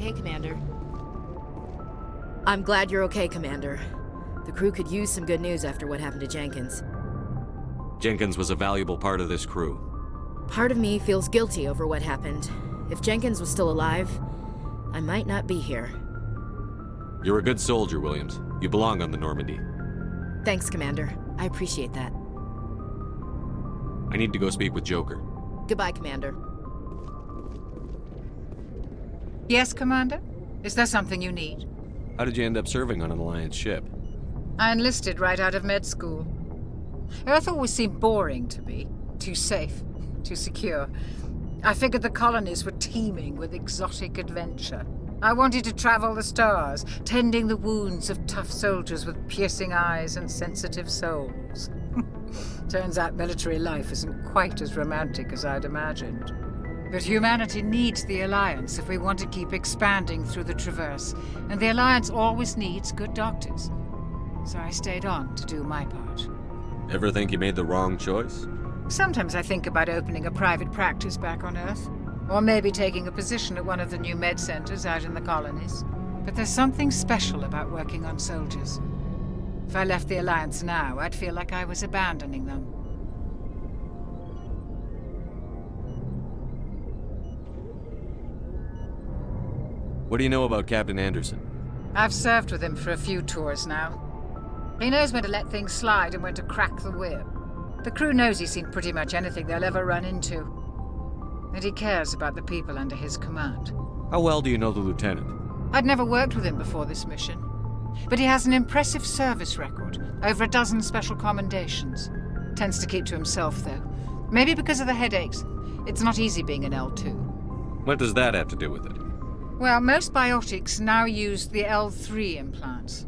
Hey, Commander. I'm glad you're okay, Commander. The crew could use some good news after what happened to Jenkins. Jenkins was a valuable part of this crew. Part of me feels guilty over what happened. If Jenkins was still alive, I might not be here. You're a good soldier, Williams. You belong on the Normandy. Thanks, Commander. I appreciate that. I need to go speak with Joker. Goodbye, Commander. Yes, Commander? Is there something you need? How did you end up serving on an Alliance ship? I enlisted right out of med school. Earth always seemed boring to me. Too safe, too secure. I figured the colonies were teeming with exotic adventure. I wanted to travel the stars, tending the wounds of tough soldiers with piercing eyes and sensitive souls. Turns out military life isn't quite as romantic as I'd imagined. But humanity needs the Alliance if we want to keep expanding through the Traverse, and the Alliance always needs good doctors. So I stayed on to do my part. Ever think you made the wrong choice? Sometimes I think about opening a private practice back on Earth, or maybe taking a position at one of the new med centers out in the colonies. But there's something special about working on soldiers. If I left the Alliance now, I'd feel like I was abandoning them. What do you know about Captain Anderson? I've served with him for a few tours now. He knows when to let things slide and when to crack the whip. The crew knows he's seen pretty much anything they'll ever run into. And he cares about the people under his command. How well do you know the lieutenant? I'd never worked with him before this mission. But he has an impressive service record, over a dozen special commendations. Tends to keep to himself, though. Maybe because of the headaches. It's not easy being an L2. What does that have to do with it? Well, most biotics now use the L3 implants.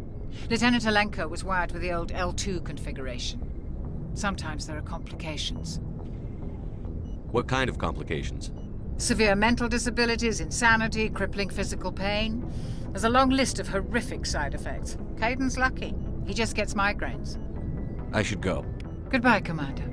Lieutenant Alenko was wired with the old L2 configuration. Sometimes there are complications. What kind of complications? Severe mental disabilities, insanity, crippling physical pain. There's a long list of horrific side effects. Caden's lucky. He just gets migraines. I should go. Goodbye, Commander.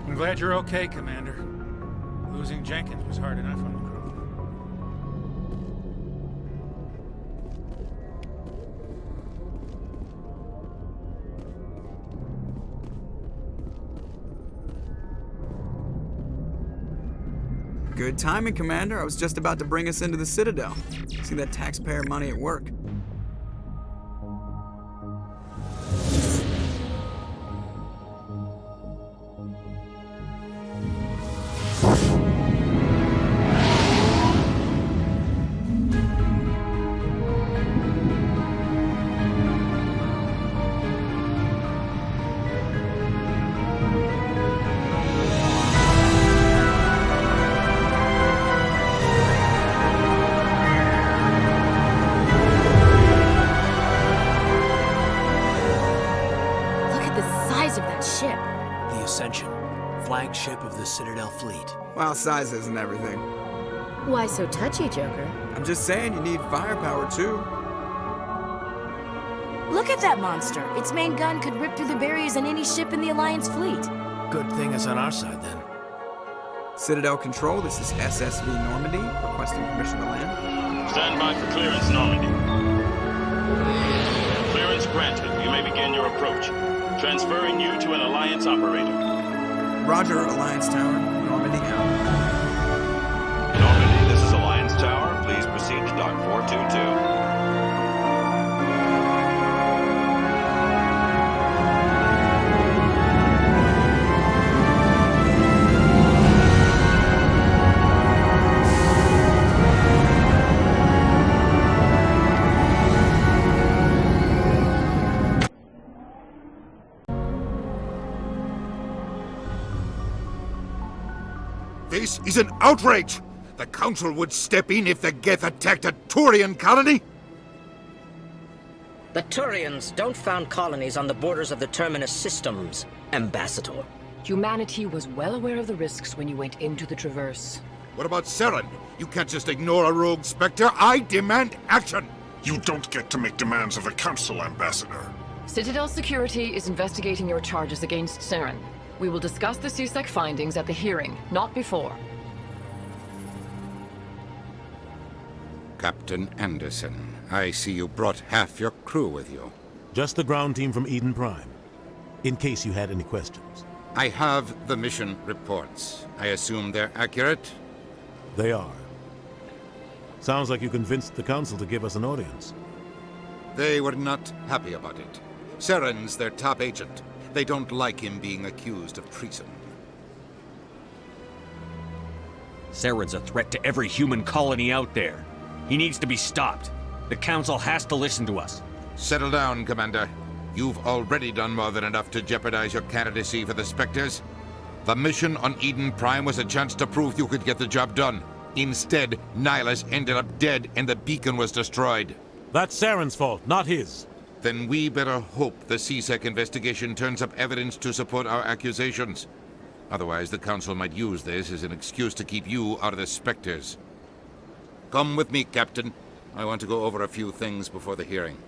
I'm glad you're okay, Commander. Losing Jenkins was hard enough on the crew. Good timing, Commander. I was just about to bring us into the Citadel. See that taxpayer money at work. Flagship of the Citadel fleet. Well, size isn't everything. Why so touchy, Joker? I'm just saying you need firepower, too. Look at that monster. Its main gun could rip through the barriers in any ship in the Alliance fleet. Good thing it's on our side, then. Citadel Control, this is SSV Normandy, requesting permission to land. Stand by for clearance, Normandy. Clearance granted. You may begin your approach. Transferring you to an Alliance operator. Roger, Alliance Tower. Normandy out. Normandy, this is Alliance Tower. Please proceed to Dock 422. This is an outrage! The Council would step in if the Geth attacked a Turian colony? The Turians don't found colonies on the borders of the Terminus systems, Ambassador. Humanity was well aware of the risks when you went into the Traverse. What about Saren? You can't just ignore a rogue Spectre. I demand action! You don't get to make demands of the Council, Ambassador. Citadel Security is investigating your charges against Saren. We will discuss the CSEC findings at the hearing, not before. Captain Anderson, I see you brought half your crew with you. Just the ground team from Eden Prime, in case you had any questions. I have the mission reports. I assume they're accurate? They are. Sounds like you convinced the Council to give us an audience. They were not happy about it. Saren's their top agent. They don't like him being accused of treason. Saren's a threat to every human colony out there. He needs to be stopped. The Council has to listen to us. Settle down, Commander. You've already done more than enough to jeopardize your candidacy for the Spectres. The mission on Eden Prime was a chance to prove you could get the job done. Instead, Nihilus ended up dead and the beacon was destroyed. That's Saren's fault, not his. Then we better hope the CSEC investigation turns up evidence to support our accusations. Otherwise, the Council might use this as an excuse to keep you out of the Spectres. Come with me, Captain. I want to go over a few things before the hearing.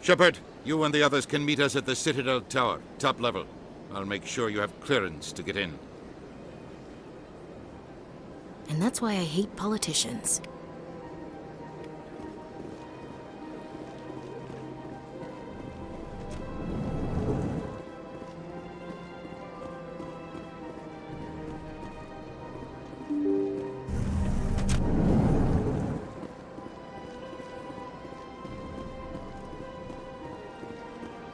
Shephard, you and the others can meet us at the Citadel Tower, top level. I'll make sure you have clearance to get in. And that's why I hate politicians.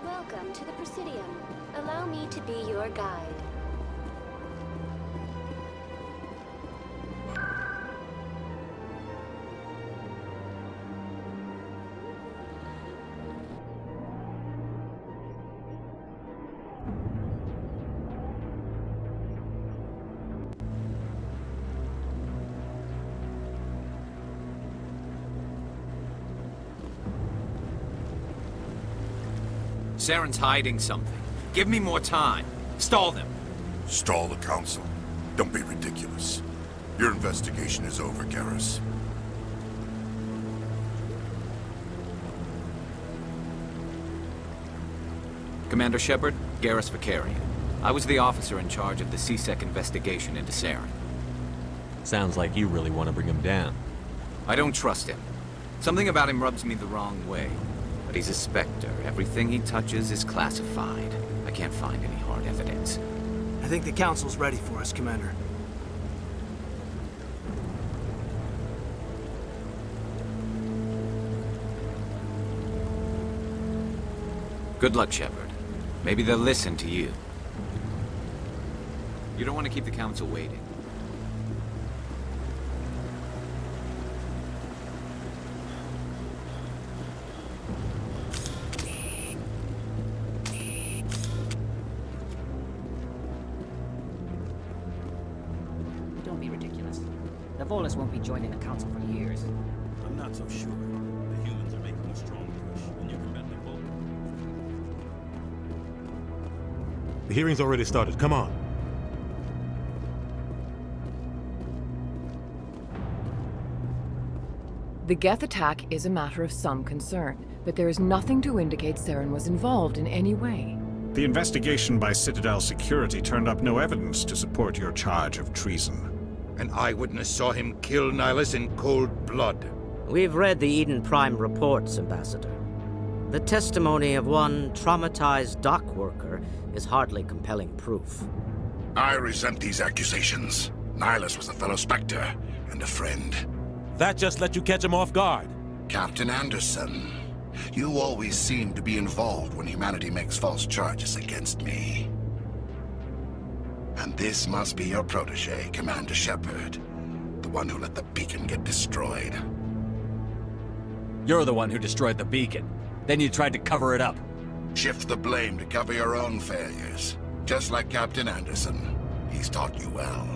Welcome to the Presidium. Allow me to be your guide. Saren's hiding something. Give me more time. Stall them. Stall the Council. Don't be ridiculous. Your investigation is over, Garrus. Commander Shephard, Garrus Vicarian. I was the officer in charge of the CSEC investigation into Saren. Sounds like you really want to bring him down. I don't trust him. Something about him rubs me the wrong way. But he's a Spectre. Everything he touches is classified. I can't find any hard evidence. I think the Council's ready for us, Commander. Good luck, Shephard. Maybe they'll listen to you. You don't want to keep the Council waiting. Don't be ridiculous. The Volus won't be joining the Council for years. I'm not so sure. The humans are making a strong push, and you can bet the Volus. The hearing's already started. Come on. The Geth attack is a matter of some concern, but there is nothing to indicate Saren was involved in any way. The investigation by Citadel Security turned up no evidence to support your charge of treason. An eyewitness saw him kill Nihilus in cold blood. We've read the Eden Prime reports, Ambassador. The testimony of one traumatized dock worker is hardly compelling proof. I resent these accusations. Nihilus was a fellow Spectre and a friend. That just let you catch him off guard. Captain Anderson, you always seem to be involved when humanity makes false charges against me. And this must be your protege, Commander Shephard. The one who let the beacon get destroyed. You're the one who destroyed the beacon. Then you tried to cover it up. Shift the blame to cover your own failures. Just like Captain Anderson. He's taught you well.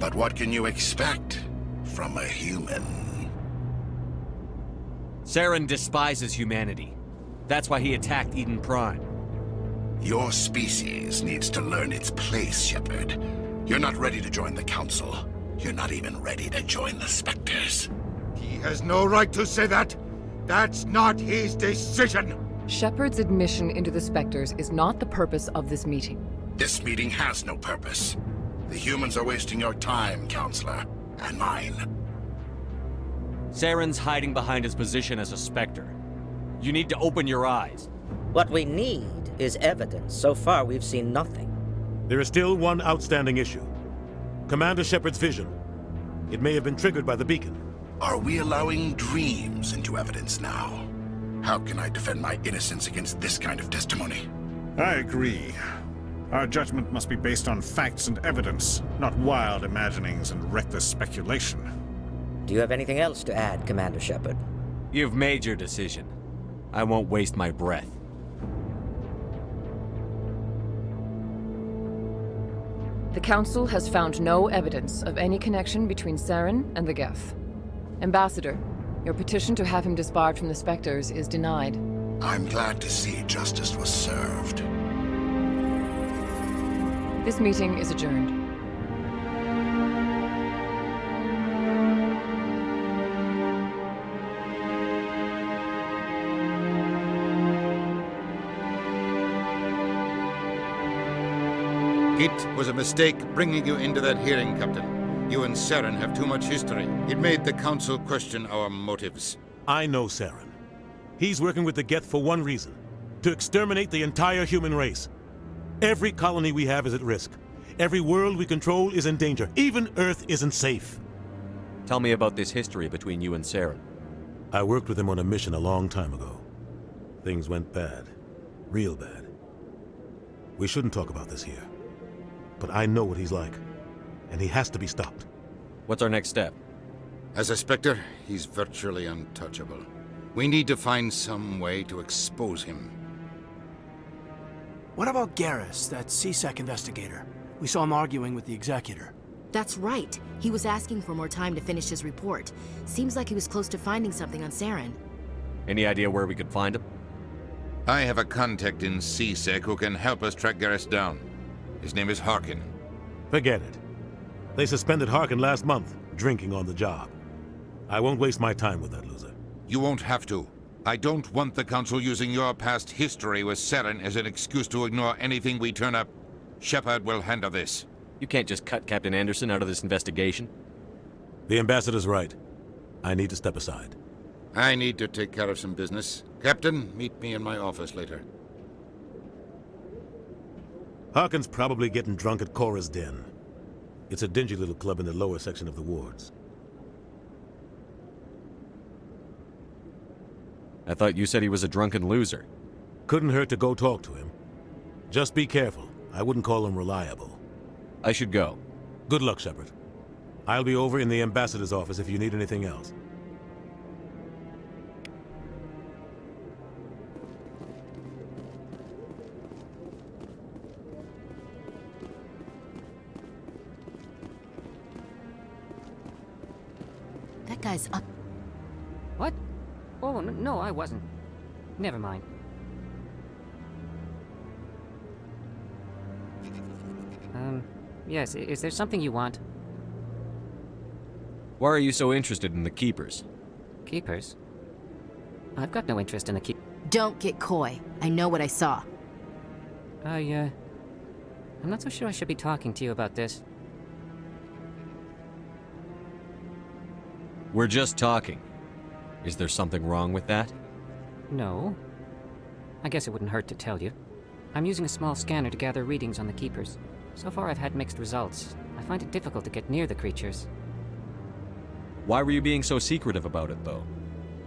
But what can you expect from a human? Saren despises humanity. That's why he attacked Eden Prime. Your species needs to learn its place, Shephard. You're not ready to join the Council. You're not even ready to join the Spectres. He has no right to say that. That's not his decision. Shephard's admission into the Spectres is not the purpose of this meeting. This meeting has no purpose. The humans are wasting your time, Counselor, and mine. Saren's hiding behind his position as a Spectre. You need to open your eyes. What we need is evidence. So far, we've seen nothing. There is still one outstanding issue. Commander Shephard's vision. It may have been triggered by the beacon. Are we allowing dreams into evidence now? How can I defend my innocence against this kind of testimony? I agree. Our judgment must be based on facts and evidence, not wild imaginings and reckless speculation. Do you have anything else to add, Commander Shephard? You've made your decision. I won't waste my breath. The Council has found no evidence of any connection between Saren and the Geth. Ambassador, your petition to have him disbarred from the Spectres is denied. I'm glad to see justice was served. This meeting is adjourned. It was a mistake bringing you into that hearing, Captain. You and Saren have too much history. It made the Council question our motives. I know Saren. He's working with the Geth for one reason: to exterminate the entire human race. Every colony we have is at risk. Every world we control is in danger. Even Earth isn't safe. Tell me about this history between you and Saren. I worked with him on a mission a long time ago. Things went bad. Real bad. We shouldn't talk about this here. But I know what he's like, and he has to be stopped. What's our next step? As a Spectre, he's virtually untouchable. We need to find some way to expose him. What about Garrus, that CSEC investigator? We saw him arguing with the Executor. That's right. He was asking for more time to finish his report. Seems like he was close to finding something on Saren. Any idea where we could find him? I have a contact in CSEC who can help us track Garrus down. His name is Harkin. Forget it. They suspended Harkin last month, drinking on the job. I won't waste my time with that loser. You won't have to. I don't want the Council using your past history with Saren as an excuse to ignore anything we turn up. Shephard will handle this. You can't just cut Captain Anderson out of this investigation. The Ambassador's right. I need to step aside. I need to take care of some business. Captain, meet me in my office later. Harkin's probably getting drunk at Cora's Den. It's a dingy little club in the lower section of the wards. I thought you said he was a drunken loser. Couldn't hurt to go talk to him. Just be careful. I wouldn't call him reliable. I should go. Good luck, Shephard. I'll be over in the Ambassador's office if you need anything else. That guy's up. What? Oh, no, I wasn't. Never mind. Yes, is there something you want? Why are you so interested in the Keepers? Keepers? I've got no interest in the Don't get coy. I know what I saw. I'm not so sure I should be talking to you about this. We're just talking. Is there something wrong with that? No. I guess it wouldn't hurt to tell you. I'm using a small scanner to gather readings on the Keepers. So far I've had mixed results. I find it difficult to get near the creatures. Why were you being so secretive about it, though?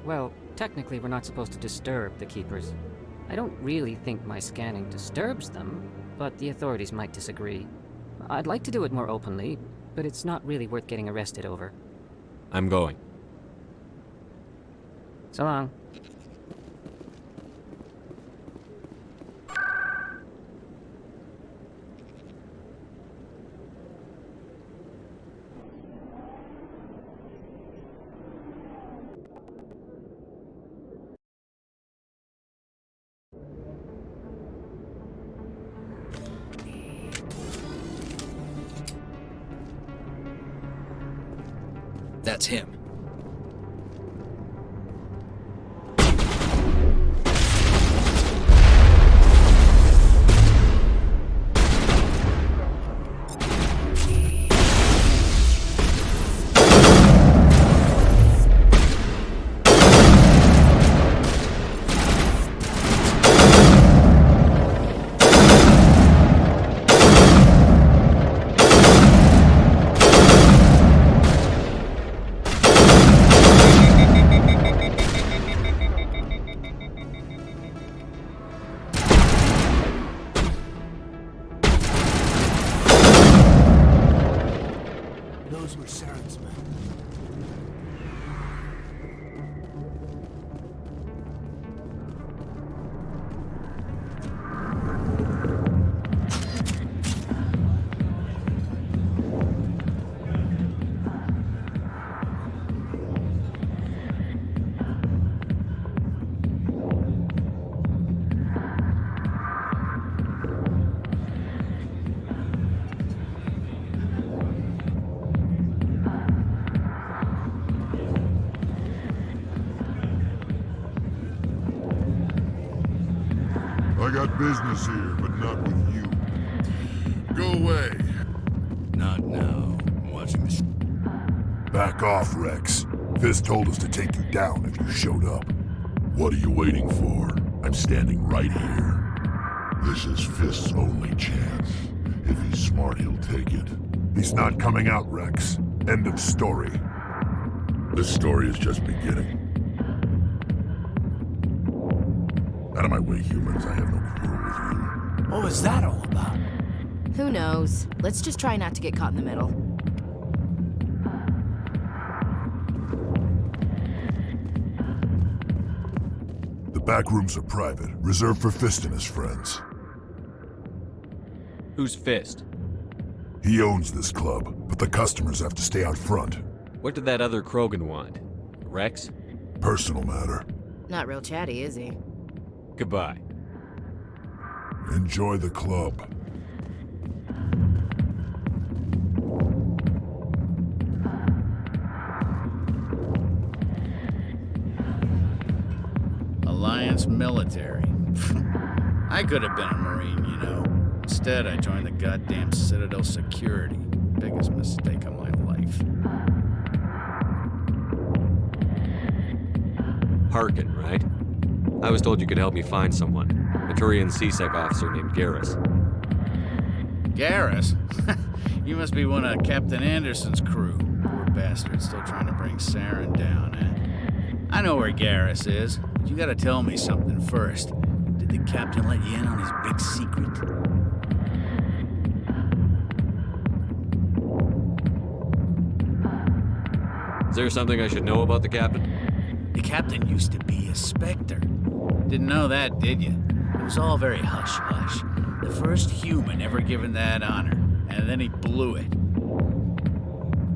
Well, technically we're not supposed to disturb the Keepers. I don't really think my scanning disturbs them, but the authorities might disagree. I'd like to do it more openly, but it's not really worth getting arrested over. I'm going. So long. That's him. Those were Saren's men. I got business here, but not with you. Go away. Not now. I'm watching this. Back off, Rex. Fist told us to take you down if you showed up. What are you waiting for? I'm standing right here. This is Fist's only chance. If he's smart, he'll take it. He's not coming out, Rex. End of story. This story is just beginning. Out of my way, humans. I have no quarrel with you. What was that all about? Who knows? Let's just try not to get caught in the middle. The back rooms are private, reserved for Fist and his friends. Who's Fist? He owns this club, but the customers have to stay out front. What did that other Krogan want? Rex? Personal matter. Not real chatty, is he? Goodbye. Enjoy the club. Alliance military. I could have been a Marine, you know. Instead, I joined the goddamn Citadel security. Biggest mistake of my life. Harkin, right? I was told you could help me find someone. A Turian CSEC officer named Garrus. Garrus? You must be one of Captain Anderson's crew. Poor bastard, still trying to bring Saren down, eh? I know where Garrus is, but you gotta tell me something first. Did the captain let you in on his big secret? Is there something I should know about the captain? The captain used to be a Spectre. Didn't know that, did you? It was all very hush-hush. The first human ever given that honor, and then he blew it.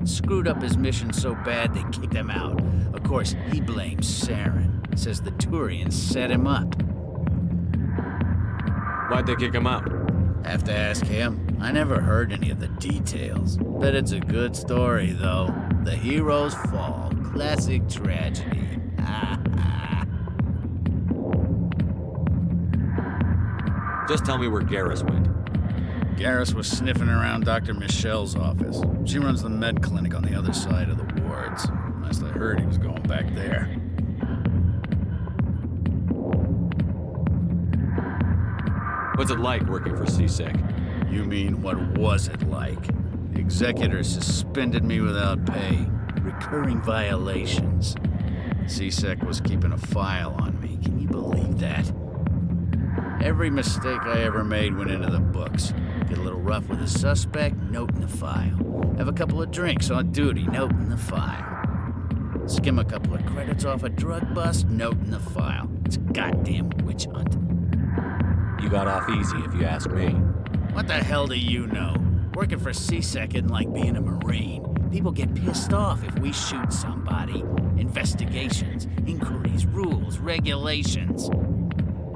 Screwed up his mission so bad they kicked him out. Of course, he blames Saren. Says the Turians set him up. Why'd they kick him out? Have to ask him. I never heard any of the details. Bet it's a good story, though. The heroes fall. Classic tragedy. Just tell me where Garrus went. Garrus was sniffing around Dr. Michelle's office. She runs the med clinic on the other side of the wards. Last I heard, he was going back there. What's it like working for CSEC? You mean, what was it like? The executor suspended me without pay. Recurring violations. CSEC was keeping a file on me. Can you believe that? Every mistake I ever made went into the books. Get a little rough with a suspect, note in the file. Have a couple of drinks on duty, note in the file. Skim a couple of credits off a drug bust, note in the file. It's a goddamn witch hunt. You got off easy, if you ask me. What the hell do you know? Working for CSEC isn't like being a Marine. People get pissed off if we shoot somebody. Investigations, inquiries, rules, regulations.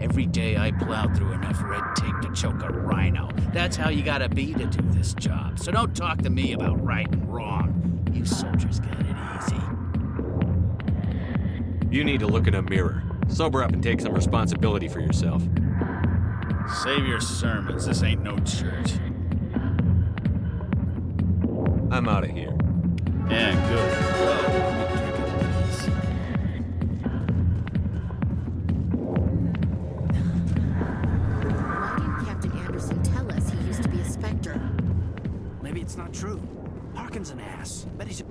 Every day I plow through enough red tape to choke a rhino. That's how you gotta be to do this job. So don't talk to me about right and wrong. You These soldiers got it easy. You need to look in a mirror. Sober up and take some responsibility for yourself. Save your sermons. This ain't no church. I'm out of here. Yeah, good. Why didn't Captain Anderson tell us he used to be a Spectre? Maybe it's not true. Harkin's an ass. Bet he's a...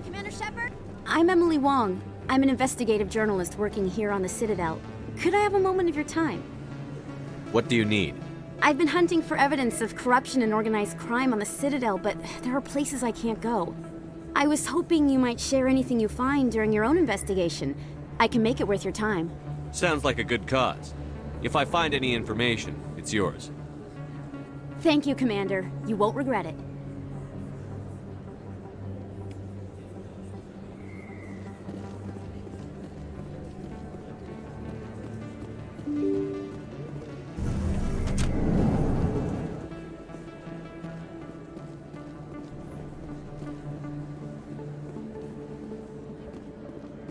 Commander Shephard? I'm Emily Wong. I'm an investigative journalist working here on the Citadel. Could I have a moment of your time? What do you need? I've been hunting for evidence of corruption and organized crime on the Citadel, but there are places I can't go. I was hoping you might share anything you find during your own investigation. I can make it worth your time. Sounds like a good cause. If I find any information, it's yours. Thank you, Commander. You won't regret it.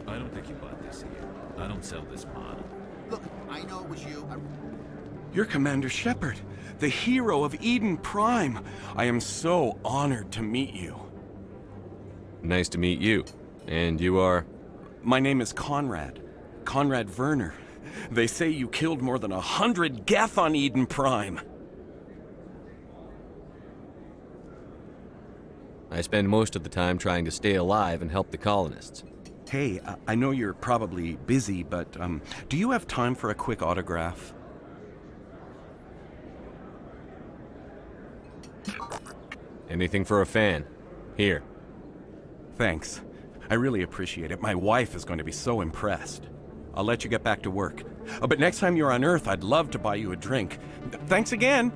I don't think you bought this here. I don't sell this model. Look, I know it was you. You're Commander Shephard, the hero of Eden Prime. I am so honored to meet you. Nice to meet you. And you are? My name is Conrad. Conrad Werner. They say you killed more than 100 Geth on Eden Prime. I spend most of the time trying to stay alive and help the colonists. Hey, I know you're probably busy, but do you have time for a quick autograph? Anything for a fan. Here. Thanks. I really appreciate it. My wife is going to be so impressed. I'll let you get back to work. But next time you're on Earth, I'd love to buy you a drink. Thanks again!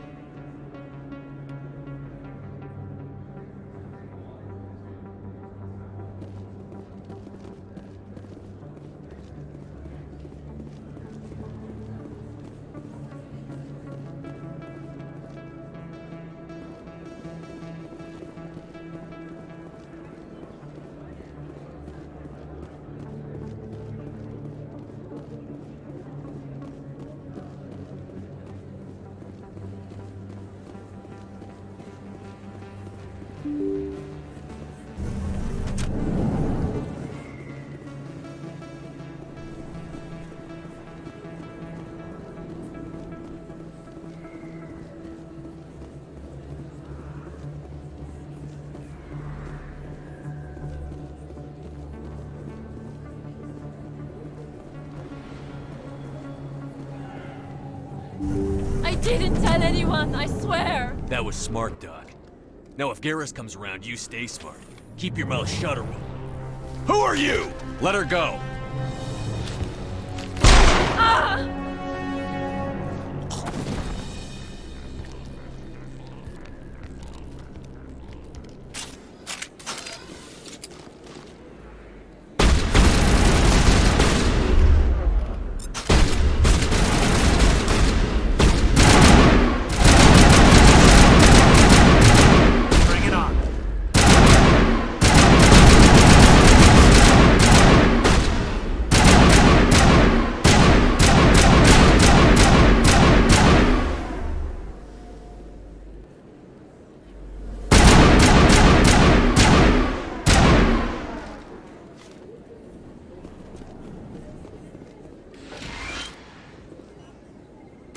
I didn't tell anyone, I swear! That was smart, Doc. Now if Garrus comes around, you stay smart. Keep your mouth shut or we'll... Who are you? Let her go! Ah!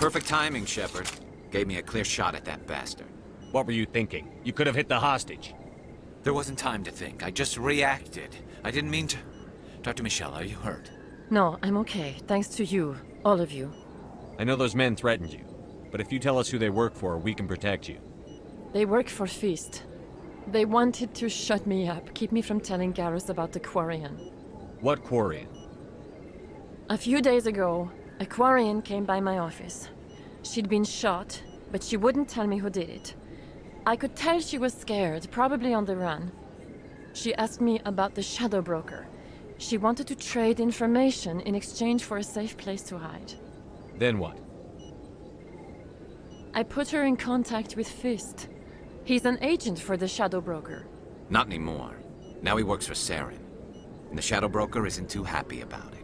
Perfect timing, Shephard. Gave me a clear shot at that bastard. What were you thinking? You could have hit the hostage. There wasn't time to think. I just reacted. I didn't mean to... Dr. Michelle, are you hurt? No, I'm okay. Thanks to you. All of you. I know those men threatened you, but if you tell us who they work for, we can protect you. They work for Feast. They wanted to shut me up, keep me from telling Garrus about the Quarian. What Quarian? A few days ago, a Quarian came by my office. She'd been shot, but she wouldn't tell me who did it. I could tell she was scared, probably on the run. She asked me about the Shadow Broker. She wanted to trade information in exchange for a safe place to hide. Then what? I put her in contact with Fist. He's an agent for the Shadow Broker. Not anymore. Now he works for Saren. And the Shadow Broker isn't too happy about it.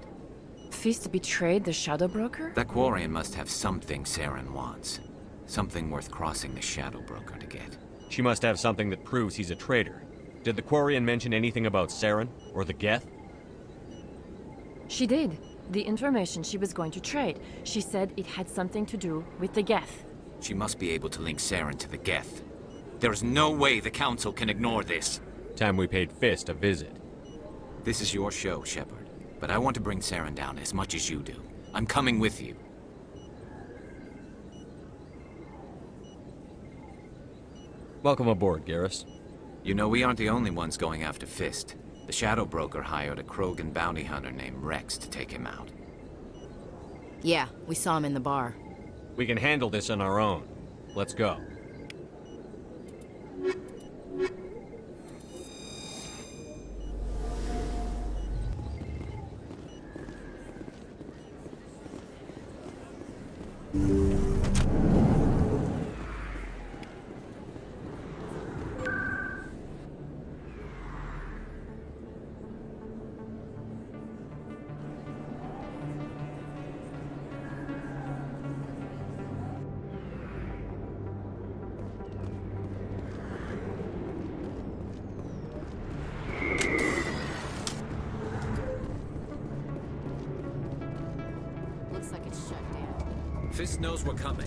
Fist betrayed the Shadow Broker? That Quarian must have something Saren wants. Something worth crossing the Shadow Broker to get. She must have something that proves he's a traitor. Did the Quarian mention anything about Saren or the Geth? She did. The information she was going to trade. She said it had something to do with the Geth. She must be able to link Saren to the Geth. There is no way the Council can ignore this. Time we paid Fist a visit. This is your show, Shephard. But I want to bring Saren down as much as you do. I'm coming with you. Welcome aboard, Garrus. You know, we aren't the only ones going after Fist. The Shadow Broker hired a Krogan bounty hunter named Rex to take him out. Yeah, we saw him in the bar. We can handle this on our own. Let's go. Looks like it's shut down. Fist knows we're coming.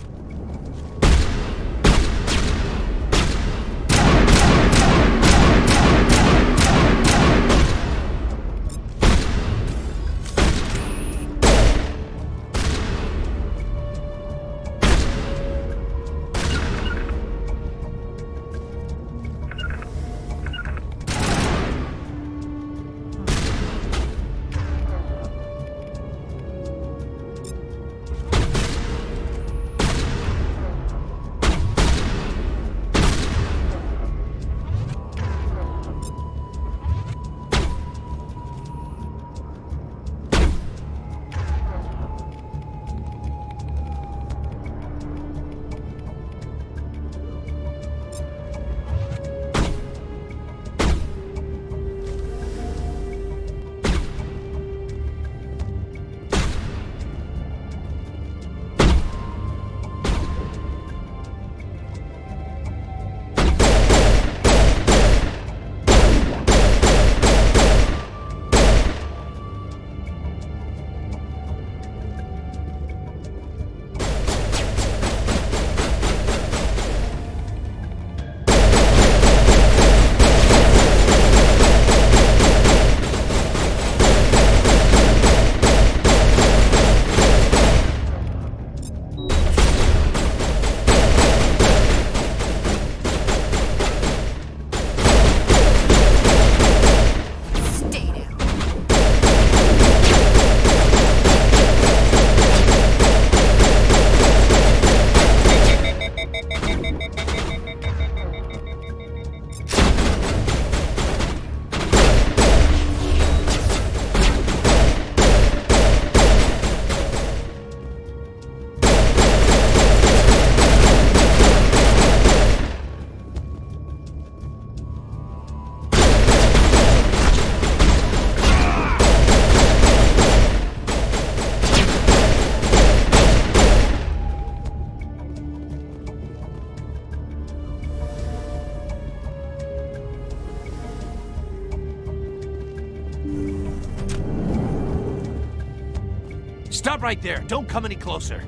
Stop right there. Don't come any closer.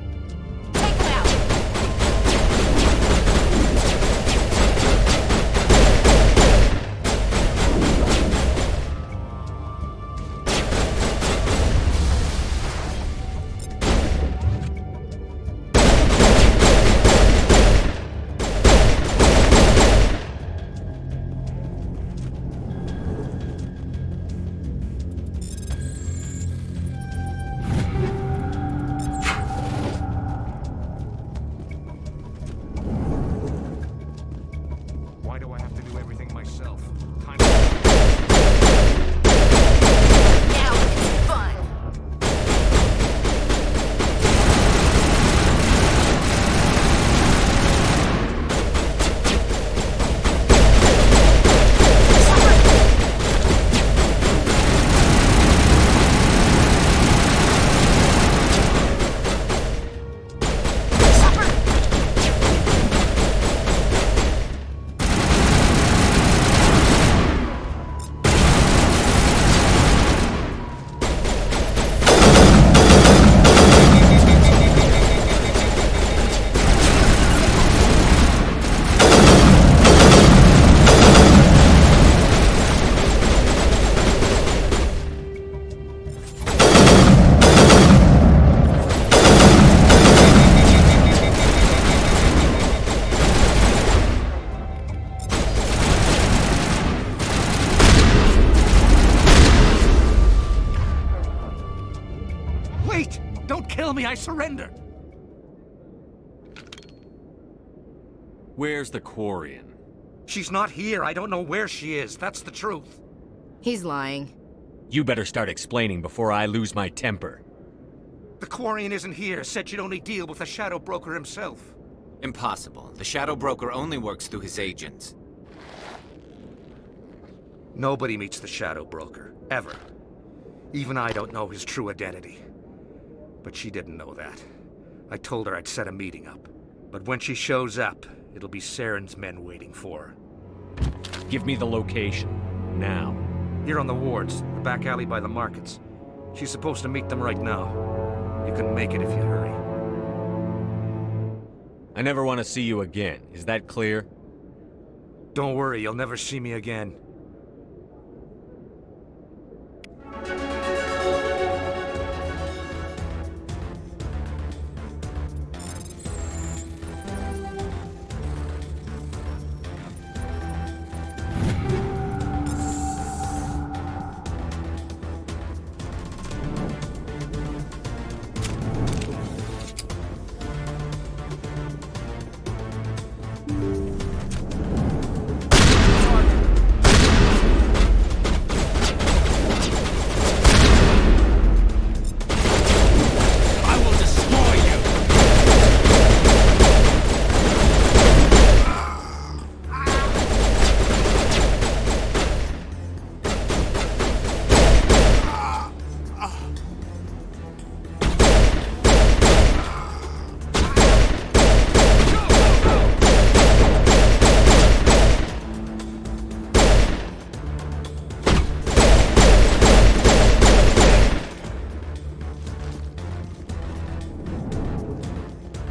Take kill me, I surrender. Where's the Quarian? She's not here. I don't know where she is. That's the truth. He's lying. You better start explaining before I lose my temper. The Quarian isn't here. Said she'd only deal with the Shadow Broker himself. Impossible. The Shadow Broker only works through his agents. Nobody meets the Shadow Broker. Ever. Even I don't know his true identity. But she didn't know that. I told her I'd set a meeting up. But when she shows up, it'll be Saren's men waiting for her. Give me the location. Now. Here on the wards, the back alley by the markets. She's supposed to meet them right now. You can make it if you hurry. I never want to see you again. Is that clear? Don't worry, you'll never see me again.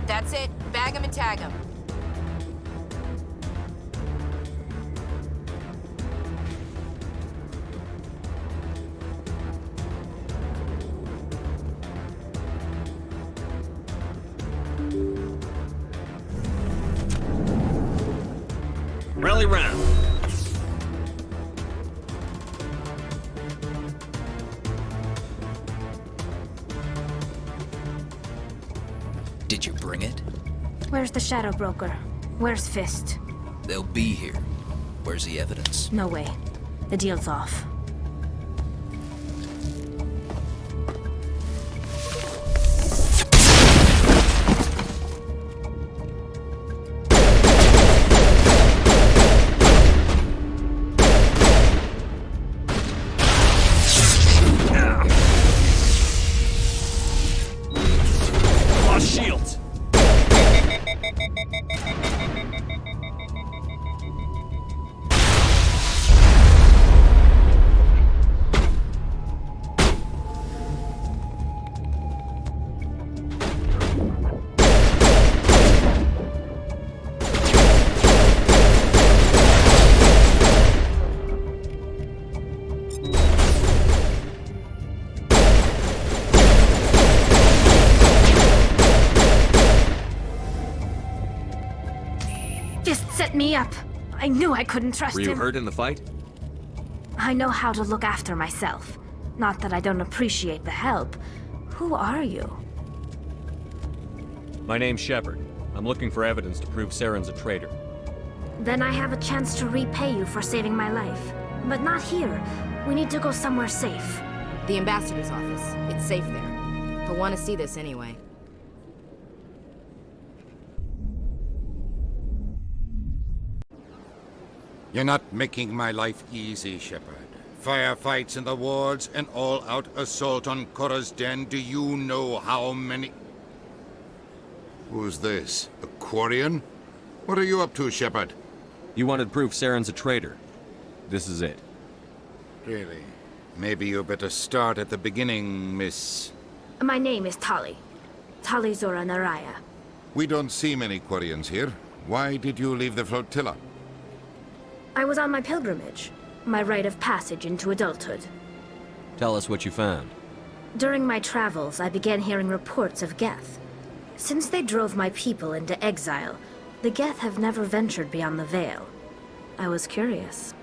That's it. Bag him and tag him. Rally round. Did you bring it? Where's the Shadow Broker? Where's Fist? They'll be here. Where's the evidence? No way. The deal's off. Shields! Fist set me up. I knew I couldn't trust him. Were you hurt in the fight? I know how to look after myself. Not that I don't appreciate the help. Who are you? My name's Shephard. I'm looking for evidence to prove Saren's a traitor. Then I have a chance to repay you for saving my life. But not here. We need to go somewhere safe. The ambassador's office. It's safe there. He'll want to see this anyway. You're not making my life easy, Shephard. Firefights in the wards, an all-out assault on Korra's den. Do you know how many... Who's this? A Quarian? What are you up to, Shephard? You wanted proof Saren's a traitor. This is it. Really? Maybe you better start at the beginning, Miss... My name is Tali. Tali Zora Naraya. We don't see many Quarians here. Why did you leave the flotilla? I was on my pilgrimage. My rite of passage into adulthood. Tell us what you found. During my travels, I began hearing reports of Geth. Since they drove my people into exile, the Geth have never ventured beyond the Veil. I was curious.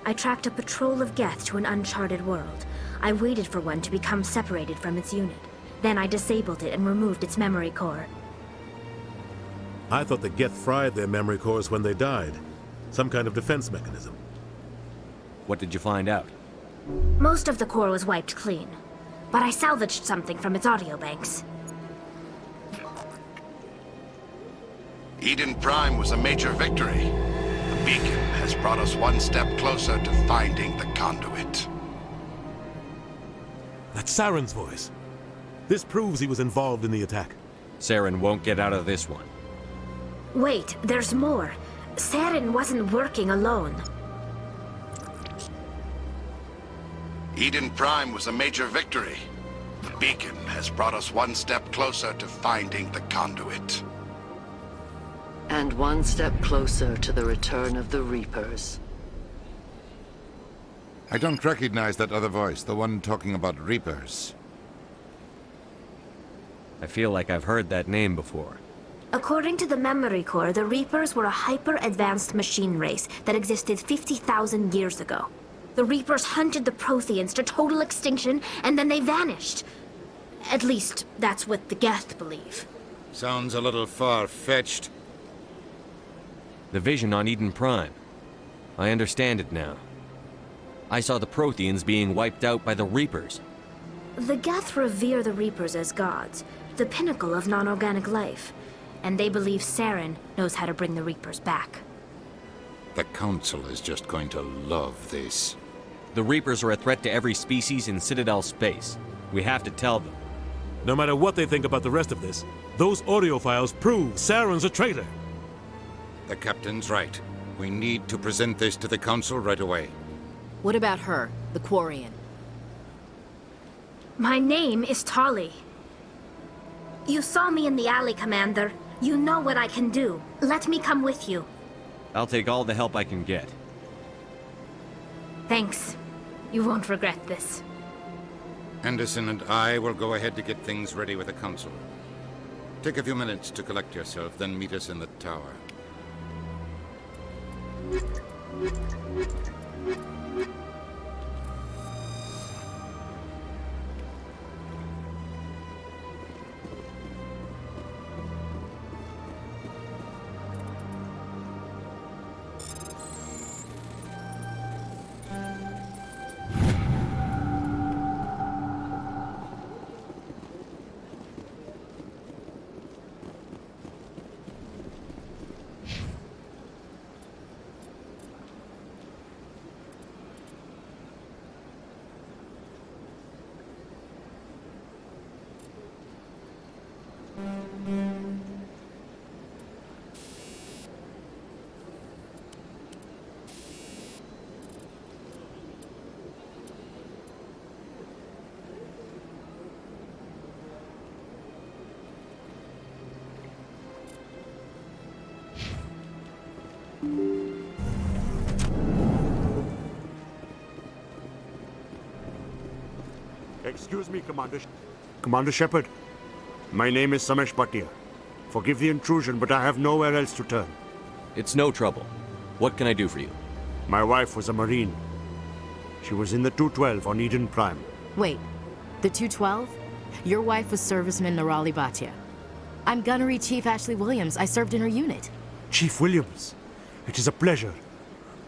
I tracked a patrol of Geth to an uncharted world. I waited for one to become separated from its unit. Then I disabled it and removed its memory core. I thought the Geth fried their memory cores when they died. Some kind of defense mechanism. What did you find out? Most of the core was wiped clean, but I salvaged something from its audio banks. Eden Prime was a major victory. The beacon has brought us one step closer to finding the conduit. That's Saren's voice. This proves he was involved in the attack. Saren won't get out of this one. Wait, there's more. Saren wasn't working alone. Eden Prime was a major victory. The beacon has brought us one step closer to finding the conduit. And one step closer to the return of the Reapers. I don't recognize that other voice, the one talking about Reapers. I feel like I've heard that name before. According to the memory core, the Reapers were a hyper-advanced machine race that existed 50,000 years ago. The Reapers hunted the Protheans to total extinction, and then they vanished. At least, that's what the Geth believe. Sounds a little far-fetched. The vision on Eden Prime. I understand it now. I saw the Protheans being wiped out by the Reapers. The Geth revere the Reapers as gods, the pinnacle of non-organic life. And they believe Saren knows how to bring the Reapers back. The Council is just going to love this. The Reapers are a threat to every species in Citadel space. We have to tell them. No matter what they think about the rest of this, those audio files prove Saren's a traitor. The Captain's right. We need to present this to the Council right away. What about her, the Quarian? My name is Tali. You saw me in the alley, Commander. You know what I can do. Let me come with you. I'll take all the help I can get. Thanks. You won't regret this. Anderson and I will go ahead to get things ready with the Council. Take a few minutes to collect yourself, then meet us in the tower. Excuse me, Commander Shephard. My name is Samesh Bhatia. Forgive the intrusion, but I have nowhere else to turn. It's no trouble. What can I do for you? My wife was a Marine. She was in the 212 on Eden Prime. Wait, the 212? Your wife was serviceman Nirali Bhatia. I'm Gunnery Chief Ashley Williams. I served in her unit. Chief Williams, it is a pleasure.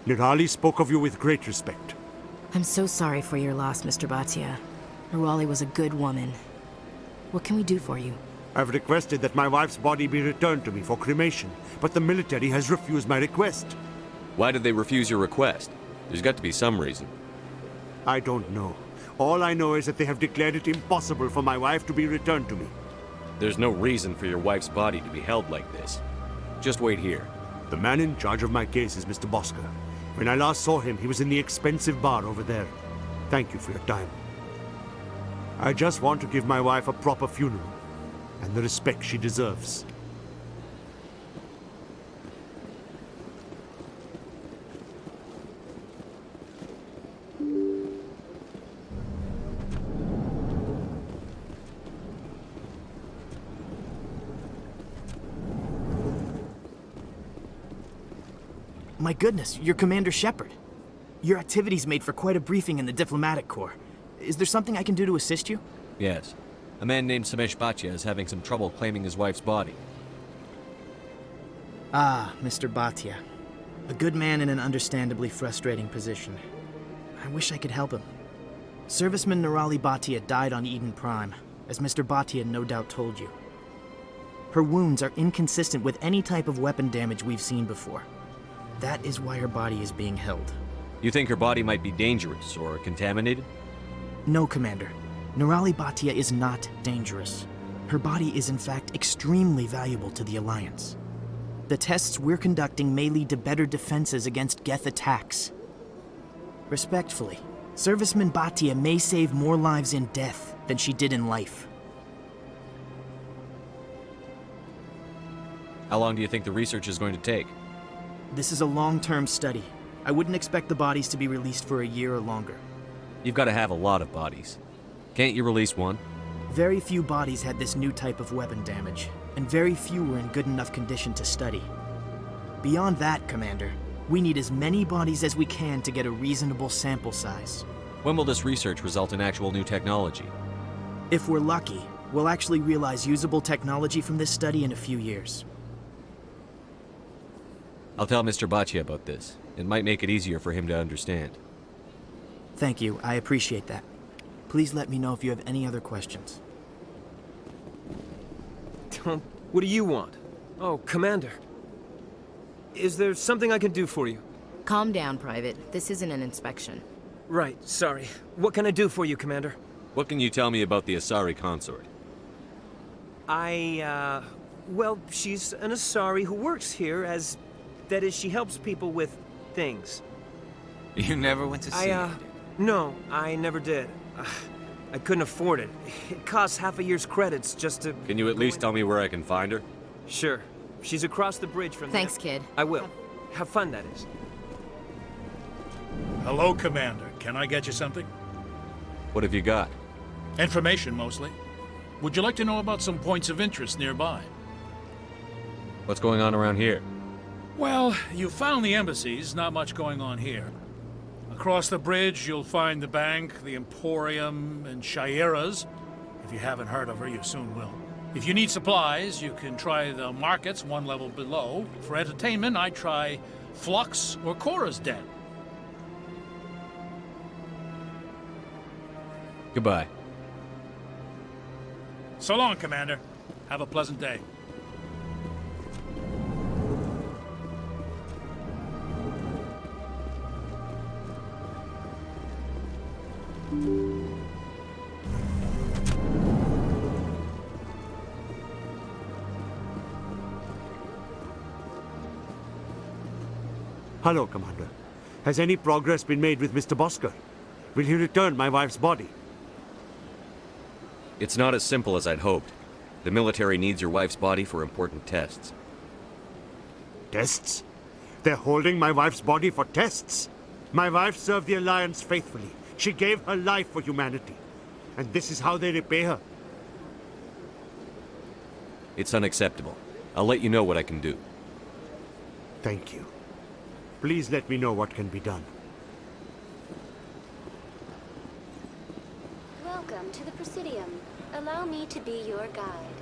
Nirali spoke of you with great respect. I'm so sorry for your loss, Mr. Bhatia. Nirali was a good woman. What can we do for you? I've requested that my wife's body be returned to me for cremation, but the military has refused my request. Why did they refuse your request? There's got to be some reason. I don't know. All I know is that they have declared it impossible for my wife to be returned to me. There's no reason for your wife's body to be held like this. Just wait here. The man in charge of my case is Mr. Bosker. When I last saw him, he was in the expensive bar over there. Thank you for your time. I just want to give my wife a proper funeral, and the respect she deserves. My goodness, you're Commander Shephard. Your activities made for quite a briefing in the Diplomatic Corps. Is there something I can do to assist you? Yes. A man named Samesh Bhatia is having some trouble claiming his wife's body. Ah, Mr. Bhatia. A good man in an understandably frustrating position. I wish I could help him. Serviceman Nirali Bhatia died on Eden Prime, as Mr. Bhatia no doubt told you. Her wounds are inconsistent with any type of weapon damage we've seen before. That is why her body is being held. You think her body might be dangerous or contaminated? No, Commander. Nirali Bhatia is not dangerous. Her body is in fact extremely valuable to the Alliance. The tests we're conducting may lead to better defenses against Geth attacks. Respectfully, Serviceman Bhatia may save more lives in death than she did in life. How long do you think the research is going to take? This is a long-term study. I wouldn't expect the bodies to be released for a year or longer. You've got to have a lot of bodies. Can't you release one? Very few bodies had this new type of weapon damage, and very few were in good enough condition to study. Beyond that, Commander, we need as many bodies as we can to get a reasonable sample size. When will this research result in actual new technology? If we're lucky, we'll actually realize usable technology from this study in a few years. I'll tell Mr. Bhatia about this. It might make it easier for him to understand. Thank you, I appreciate that. Please let me know if you have any other questions. What do you want? Oh, Commander. Is there something I can do for you? Calm down, Private. This isn't an inspection. Right, sorry. What can I do for you, Commander? What can you tell me about the Asari consort? Well, she's an Asari who works here as... That is, she helps people with things. You never went to see her? No, I never did. I couldn't afford it. It costs half a year's credits just to... Can you at least tell me where I can find her? Sure. She's across the bridge from Thanks, kid. I will. Have fun, that is. Hello, Commander. Can I get you something? What have you got? Information, mostly. Would you like to know about some points of interest nearby? What's going on around here? Well, you found the embassies, not much going on here. Across the bridge, you'll find the bank, the Emporium, and Shaira's. If you haven't heard of her, you soon will. If you need supplies, you can try the markets one level below. For entertainment, I'd try Flux or Cora's Den. Goodbye. So long, Commander. Have a pleasant day. Hello, Commander. Has any progress been made with Mr. Bosker? Will he return my wife's body? It's not as simple as I'd hoped. The military needs your wife's body for important tests. Tests? They're holding my wife's body for tests? My wife served the Alliance faithfully. She gave her life for humanity. And this is how they repay her. It's unacceptable. I'll let you know what I can do. Thank you. Please let me know what can be done. Welcome to the Presidium. Allow me to be your guide.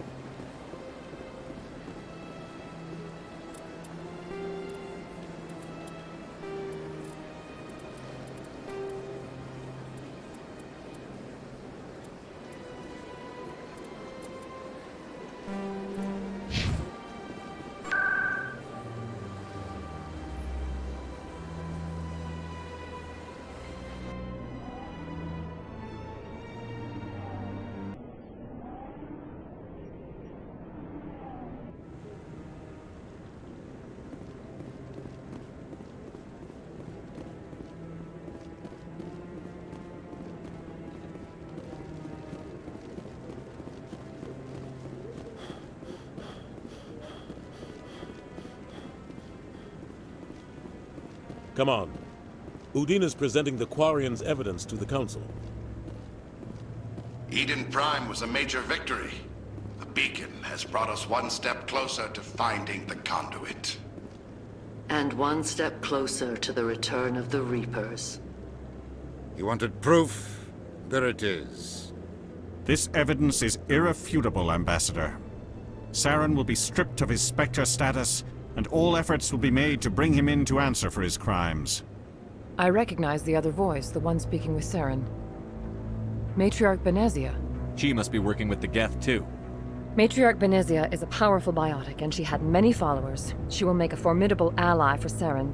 Come on. Udine is presenting the Quarian's evidence to the Council. Eden Prime was a major victory. The beacon has brought us one step closer to finding the conduit. And one step closer to the return of the Reapers. You wanted proof? There it is. This evidence is irrefutable, Ambassador. Saren will be stripped of his Spectre status, and all efforts will be made to bring him in to answer for his crimes. I recognize the other voice, the one speaking with Saren. Matriarch Benezia. She must be working with the Geth, too. Matriarch Benezia is a powerful biotic, and she had many followers. She will make a formidable ally for Saren.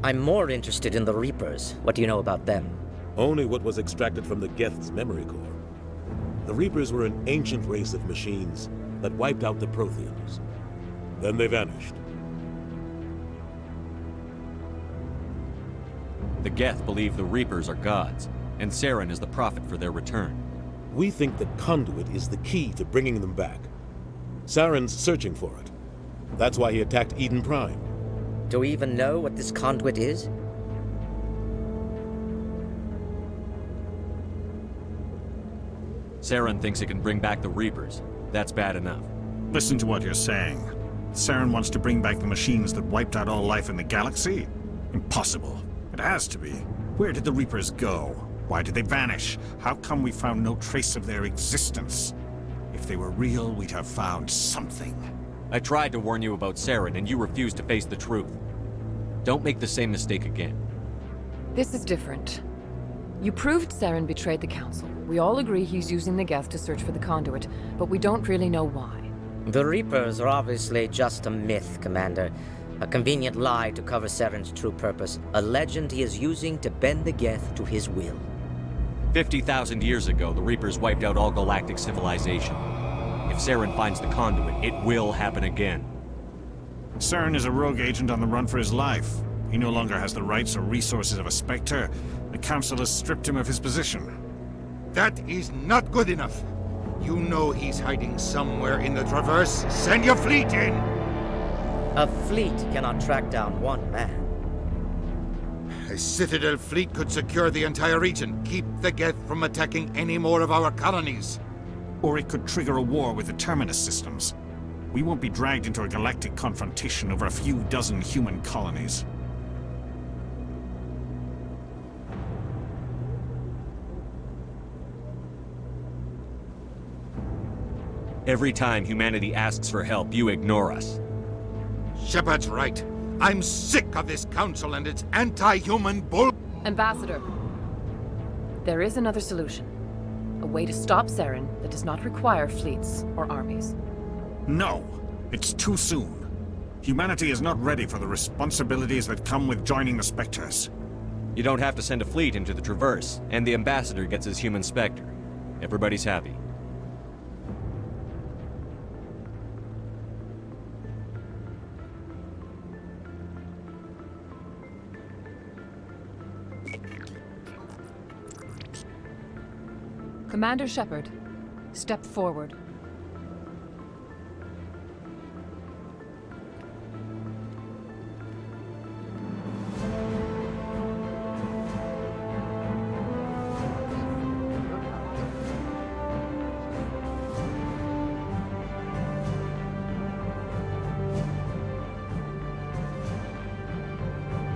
I'm more interested in the Reapers. What do you know about them? Only what was extracted from the Geth's memory core. The Reapers were an ancient race of machines that wiped out the Protheans. Then they vanished. The Geth believe the Reapers are gods, and Saren is the prophet for their return. We think the conduit is the key to bringing them back. Saren's searching for it. That's why he attacked Eden Prime. Do we even know what this conduit is? Saren thinks it can bring back the Reapers. That's bad enough. Listen to what you're saying. Saren wants to bring back the machines that wiped out all life in the galaxy? Impossible. It has to be. Where did the Reapers go? Why did they vanish? How come we found no trace of their existence? If they were real, we'd have found something. I tried to warn you about Saren, and you refused to face the truth. Don't make the same mistake again. This is different. You proved Saren betrayed the Council. We all agree he's using the Geth to search for the conduit, but we don't really know why. The Reapers are obviously just a myth, Commander. A convenient lie to cover Saren's true purpose. A legend he is using to bend the Geth to his will. 50,000 years ago, the Reapers wiped out all galactic civilization. If Saren finds the conduit, it will happen again. Saren is a rogue agent on the run for his life. He no longer has the rights or resources of a Spectre. The Council has stripped him of his position. That is not good enough. You know he's hiding somewhere in the Traverse. Send your fleet in! A fleet cannot track down one man. A Citadel fleet could secure the entire region, keep the Geth from attacking any more of our colonies. Or it could trigger a war with the Terminus systems. We won't be dragged into a galactic confrontation over a few dozen human colonies. Every time humanity asks for help, you ignore us. Shephard's right. I'm sick of this council and its anti-human bull... Ambassador, there is another solution. A way to stop Saren that does not require fleets or armies. No, it's too soon. Humanity is not ready for the responsibilities that come with joining the Spectres. You don't have to send a fleet into the Traverse, and the Ambassador gets his human Spectre. Everybody's happy. Commander Shephard, step forward.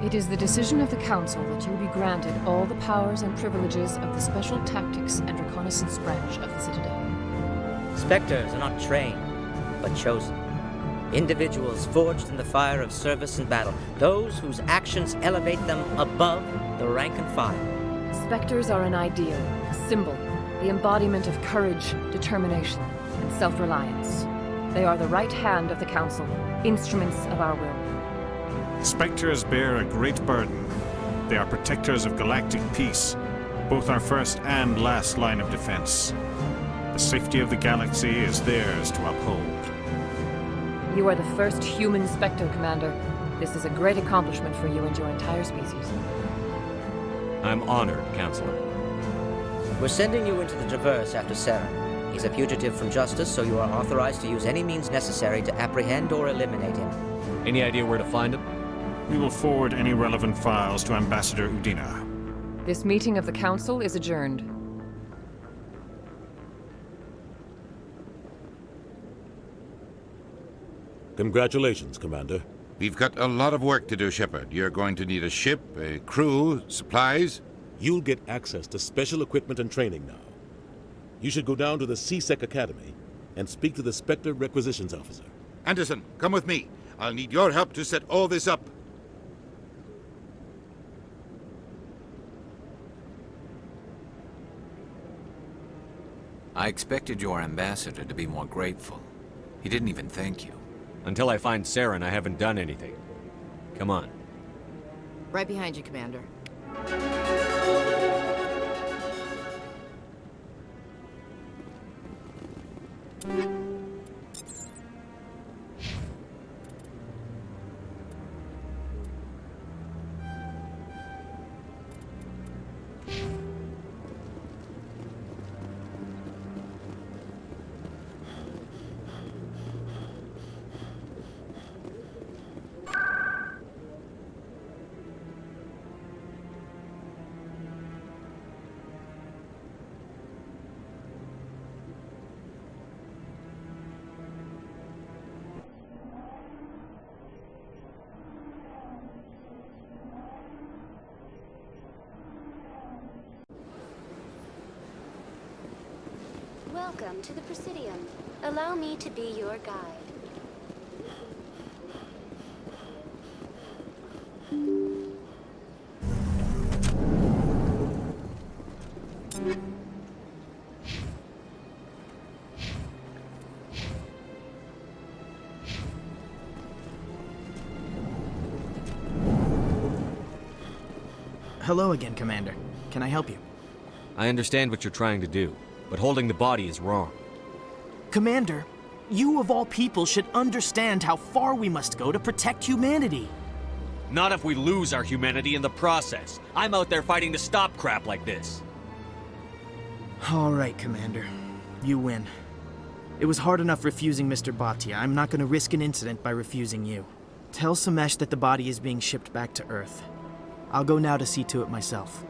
It is the decision of the Council that you will be granted all the powers and privileges of the Special Tactics and Reconnaissance branch of the Citadel. Spectres are not trained, but chosen. Individuals forged in the fire of service and battle. Those whose actions elevate them above the rank and file. Spectres are an ideal, a symbol, the embodiment of courage, determination, and self-reliance. They are the right hand of the Council, instruments of our will. Spectres bear a great burden. They are protectors of galactic peace, both our first and last line of defense. The safety of the galaxy is theirs to uphold. You are the first human Spectre, Commander. This is a great accomplishment for you and your entire species. I'm honored, Counselor. We're sending you into the Traverse after Saren. He's a fugitive from justice, so you are authorized to use any means necessary to apprehend or eliminate him. Any idea where to find him? We will forward any relevant files to Ambassador Udina. This meeting of the Council is adjourned. Congratulations, Commander. We've got a lot of work to do, Shephard. You're going to need a ship, a crew, supplies. You'll get access to special equipment and training now. You should go down to the CSEC Academy and speak to the Spectre Requisitions Officer. Anderson, come with me. I'll need your help to set all this up. I expected your ambassador to be more grateful. He didn't even thank you. Until I find Saren, I haven't done anything. Come on. Right behind you, Commander. Welcome to the Presidium. Allow me to be your guide. Hello again, Commander. Can I help you? I understand what you're trying to do, but holding the body is wrong. Commander, you of all people should understand how far we must go to protect humanity. Not if we lose our humanity in the process. I'm out there fighting to stop crap like this. All right, Commander. You win. It was hard enough refusing Mr. Bhatia. I'm not going to risk an incident by refusing you. Tell Samesh that the body is being shipped back to Earth. I'll go now to see to it myself.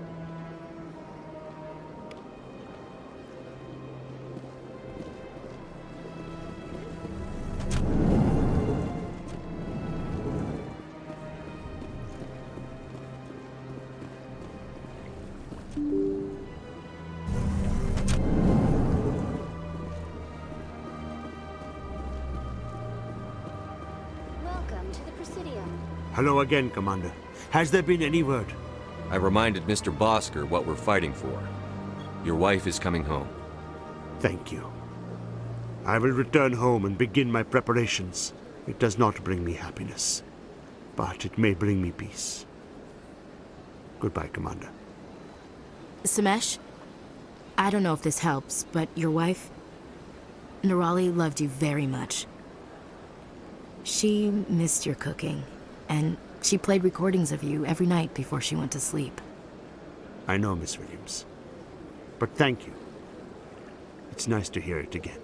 Welcome to the Presidium. Hello again, Commander. Has there been any word? I reminded Mr. Bosker what we're fighting for. Your wife is coming home. Thank you. I will return home and begin my preparations. It does not bring me happiness, but it may bring me peace. Goodbye, Commander. Samesh, I don't know if this helps, but your wife, Nerali, loved you very much. She missed your cooking, and she played recordings of you every night before she went to sleep. I know, Miss Williams. But thank you. It's nice to hear it again.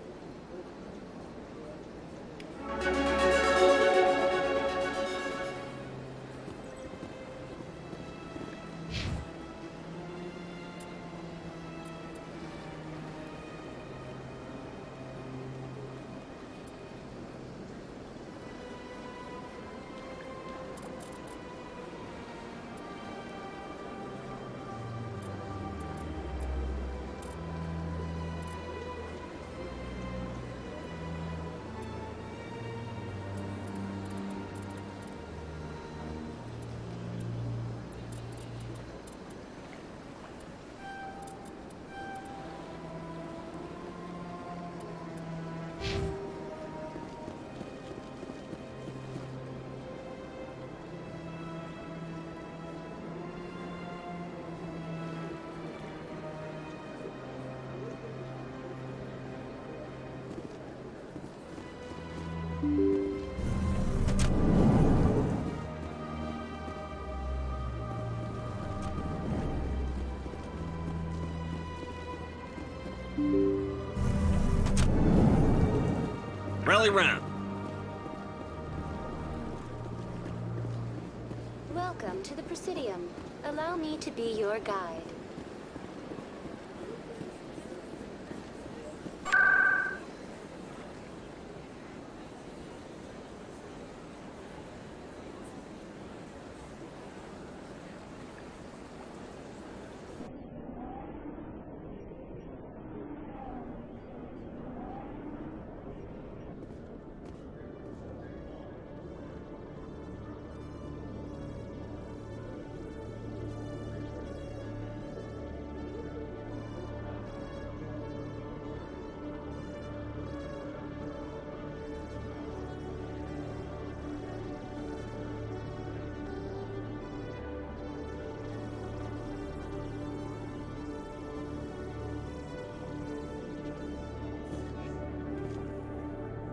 Rally round. Welcome to the Presidium. Allow me to be your guide.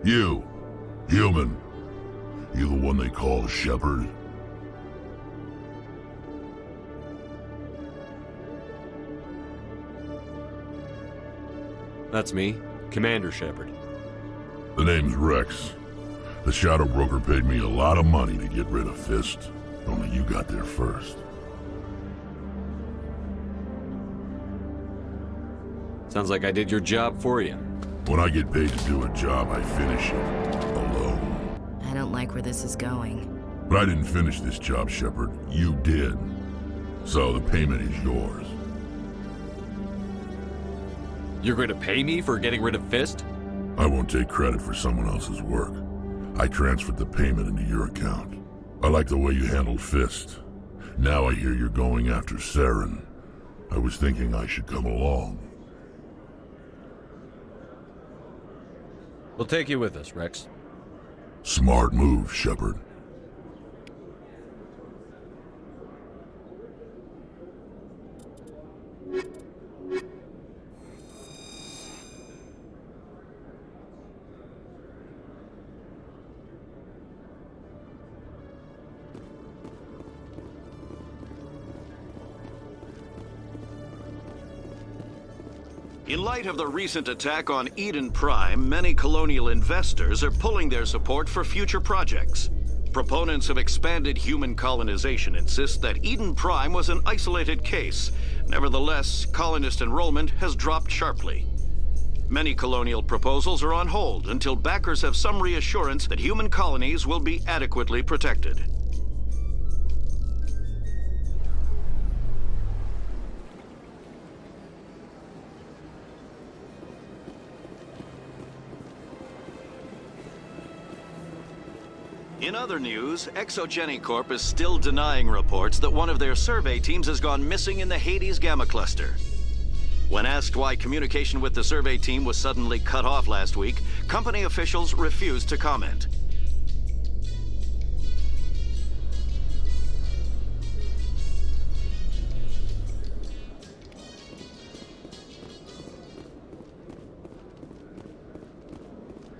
You. Human. You the one they call Shephard? That's me, Commander Shephard. The name's Rex. The Shadow Broker paid me a lot of money to get rid of Fist. Only you got there first. Sounds like I did your job for you. When I get paid to do a job, I finish it. Alone. I don't like where this is going. But I didn't finish this job, Shephard. You did. So the payment is yours. You're going to pay me for getting rid of Fist? I won't take credit for someone else's work. I transferred the payment into your account. I like the way you handled Fist. Now I hear you're going after Saren. I was thinking I should come along. We'll take you with us, Rex. Smart move, Shephard. In light of the recent attack on Eden Prime, many colonial investors are pulling their support for future projects. Proponents of expanded human colonization insist that Eden Prime was an isolated case. Nevertheless, colonist enrollment has dropped sharply. Many colonial proposals are on hold until backers have some reassurance that human colonies will be adequately protected. In other news, Exogeny Corp is still denying reports that one of their survey teams has gone missing in the Hades Gamma Cluster. When asked why communication with the survey team was suddenly cut off last week, company officials refused to comment.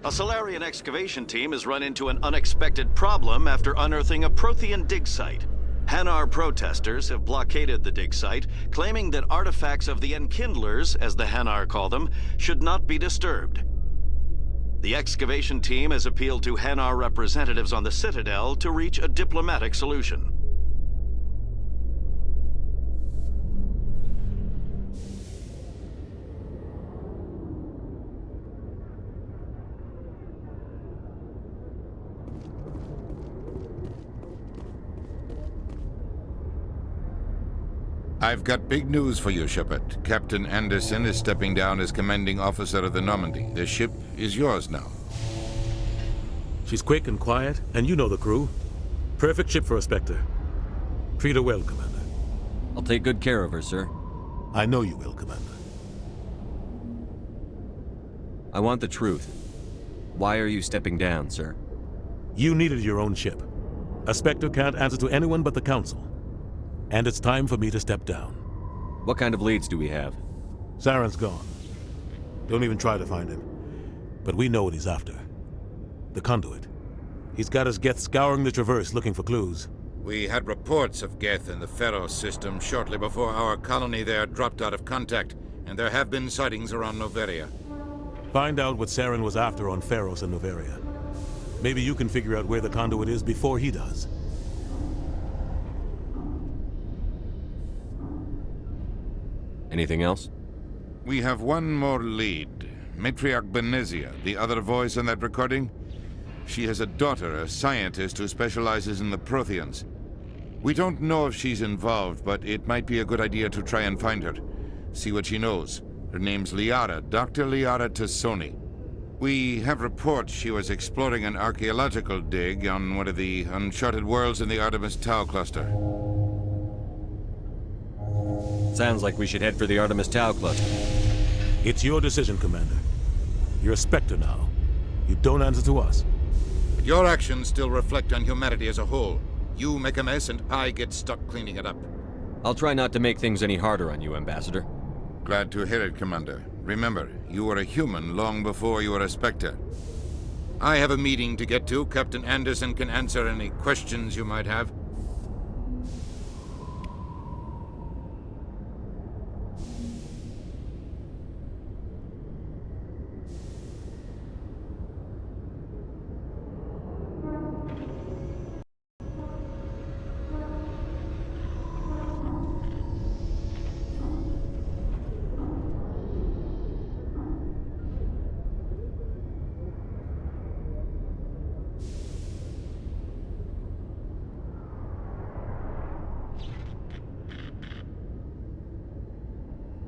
A Solarian excavation team has run into an unexpected problem after unearthing a Prothean dig site. Hanar protesters have blockaded the dig site, claiming that artifacts of the Enkindlers, as the Hanar call them, should not be disturbed. The excavation team has appealed to Hanar representatives on the Citadel to reach a diplomatic solution. I've got big news for you, Shephard. Captain Anderson is stepping down as commanding officer of the Normandy. The ship is yours now. She's quick and quiet, and you know the crew. Perfect ship for a Spectre. Treat her well, Commander. I'll take good care of her, sir. I know you will, Commander. I want the truth. Why are you stepping down, sir? You needed your own ship. A Spectre can't answer to anyone but the Council. And it's time for me to step down. What kind of leads do we have? Saren's gone. Don't even try to find him. But we know what he's after. The conduit. He's got his Geth scouring the Traverse looking for clues. We had reports of Geth in the Pharos system shortly before our colony there dropped out of contact, and there have been sightings around Noveria. Find out what Saren was after on Pharos and Noveria. Maybe you can figure out where the conduit is before he does. Anything else? We have one more lead. Matriarch Benezia, the other voice in that recording. She has a daughter, a scientist who specializes in the Protheans. We don't know if she's involved, but it might be a good idea to try and find her. See what she knows. Her name's Liara, Dr. Liara Tassoni. We have reports she was exploring an archaeological dig on one of the uncharted worlds in the Artemis Tau cluster. Sounds like we should head for the Artemis Tau cluster. It's your decision, Commander. You're a Spectre now. You don't answer to us. But your actions still reflect on humanity as a whole. You make a mess and I get stuck cleaning it up. I'll try not to make things any harder on you, Ambassador. Glad to hear it, Commander. Remember, you were a human long before you were a Spectre. I have a meeting to get to. Captain Anderson can answer any questions you might have.